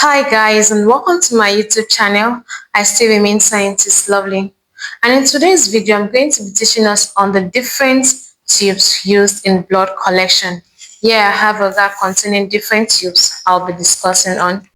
Hi guys and welcome to my YouTube channel. I still remain Scientist Lovely. And in today's video, I'm going to be teaching us on the different tubes used in blood collection. Yeah, I have a bag containing different tubes I'll be discussing on.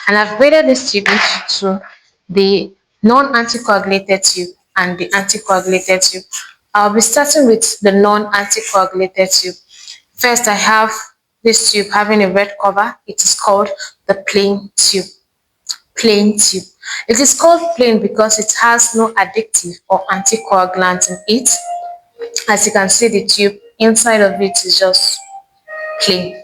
And I've graded this tube into the non-anticoagulated tube and the anticoagulated tube. I'll be starting with the non-anticoagulated tube. First, I have this tube having a red cover. It is called the plain tube. Plain tube. It is called plain because it has no addictive or anticoagulant in it. As you can see, the tube inside of it is just plain.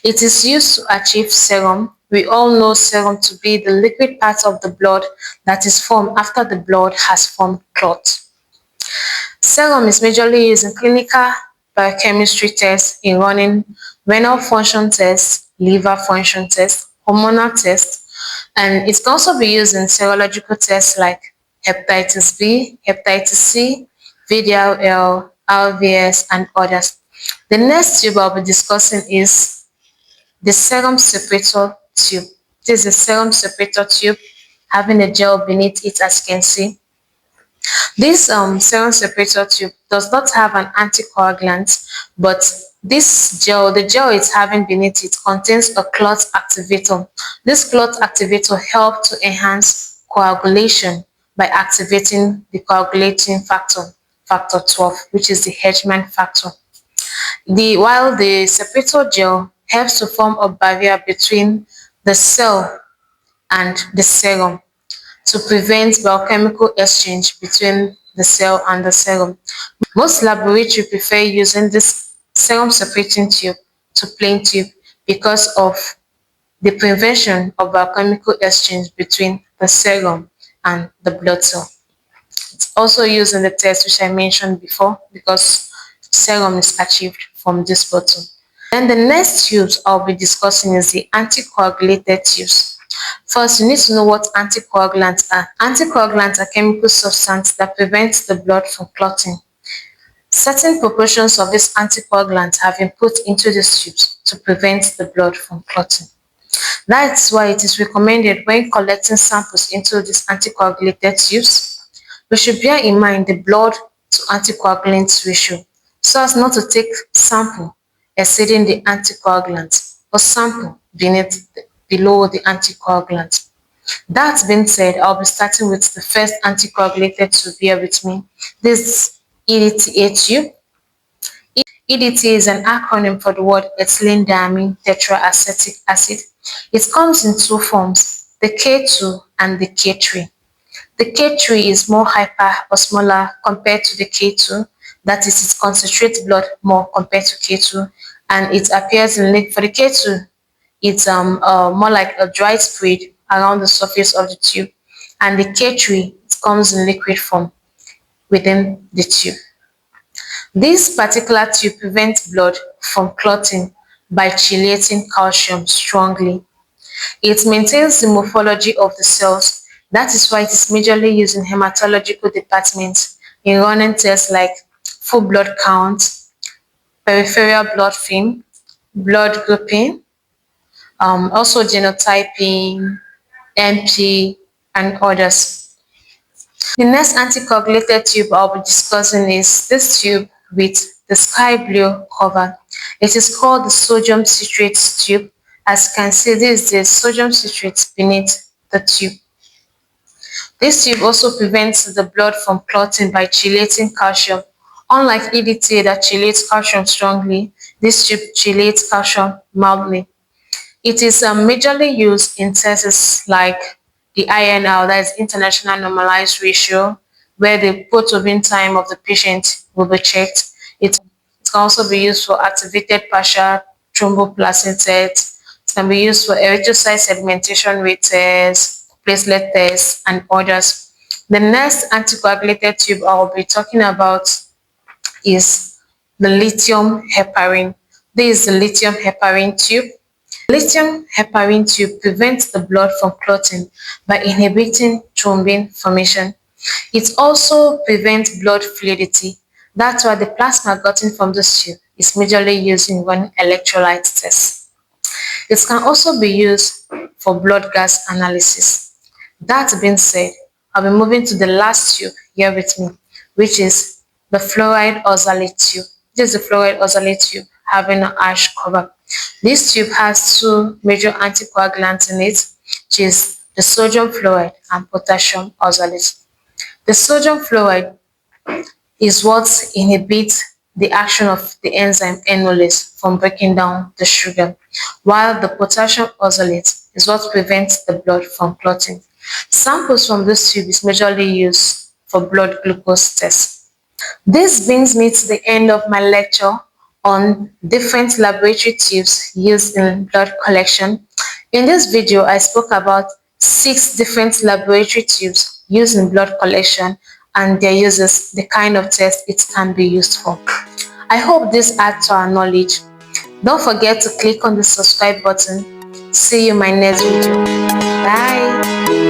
It is used to achieve serum. We all know serum to be the liquid part of the blood that is formed after the blood has formed clot. Serum is majorly used in clinical biochemistry tests, in running renal function tests, liver function tests, hormonal tests, and it can also be used in serological tests like hepatitis B, hepatitis C, VDRL, RVS, and others. The next tube I'll be discussing is the serum separator tube. This is a serum separator tube having a gel beneath it, as you can see. This serum separator tube does not have an anticoagulant, but the gel it's having beneath it contains a clot activator. This clot activator helps to enhance coagulation by activating the coagulating factor, factor 12, which is the Hedgeman factor. While the separator gel helps to form a barrier between the cell and the serum to prevent biochemical exchange between the cell and the serum. Most laboratories prefer using this serum separating tube to plain tube because of the prevention of biochemical exchange between the serum and the blood cell. It's also used in the test which I mentioned before because serum is achieved from this bottle. Then the next tubes I'll be discussing is the anticoagulated tubes. First, you need to know what anticoagulants are. Anticoagulants are chemical substances that prevent the blood from clotting. Certain proportions of these anticoagulants have been put into these tubes to prevent the blood from clotting. That's why it is recommended when collecting samples into these anticoagulated tubes, we should bear in mind the blood to anticoagulant ratio so as not to take sample exceeding the anticoagulant or sample below the anticoagulant. That being said, I'll be starting with the first anticoagulated tube. Bear with me. This EDTA tube. EDTA is an acronym for the word ethylene diamine tetraacetic acid. It comes in two forms, the K2 and the K3. The K3 is more hyper or smaller compared to the K2, that is, it concentrates blood more compared to K2, and it appears in for the K2, it's more like a dry spread around the surface of the tube, and the K3 it comes in liquid form within the tube. This particular tube prevents blood from clotting by chelating calcium strongly. It maintains the morphology of the cells. That is why it is majorly used in hematological departments in running tests like full blood count, peripheral blood film, blood grouping, also genotyping, MP, and others. The next anticoagulated tube I'll be discussing is this tube with the sky blue cover. It is called the sodium citrate tube. As you can see, this is the sodium citrate beneath the tube. This tube also prevents the blood from clotting by chelating calcium. Unlike EDTA that chelates calcium strongly, this tube chelates calcium mildly. It is majorly used in tests like the INR, that is International Normalized Ratio, where the prothrombin time of the patient will be checked. It can also be used for activated partial thromboplastin tests. It can be used for erythrocyte sedimentation rate tests, platelet tests, and others. The next anticoagulated tube I'll be talking about is the lithium heparin. This is the lithium heparin tube. Lithium heparin tube prevents the blood from clotting by inhibiting thrombin formation. It also prevents blood fluidity. That's why the plasma gotten from this tube is majorly used in running electrolyte tests. It can also be used for blood gas analysis. That being said, I'll be moving to the last tube here with me, which is the fluoride oxalate tube. This is the fluoride oxalate tube having an ash cover. This tube has two major anticoagulants in it, which is the sodium fluoride and potassium oxalate. The sodium fluoride is what inhibits the action of the enzyme enolase from breaking down the sugar, while the potassium oxalate is what prevents the blood from clotting. Samples from this tube is majorly used for blood glucose tests. This brings me to the end of my lecture on different laboratory tubes used in blood collection. In this video, I spoke about 6 different laboratory tubes used in blood collection and their uses, the kind of test it can be used for. I hope this adds to our knowledge. Don't forget to click on the subscribe button. See you in my next video. Bye.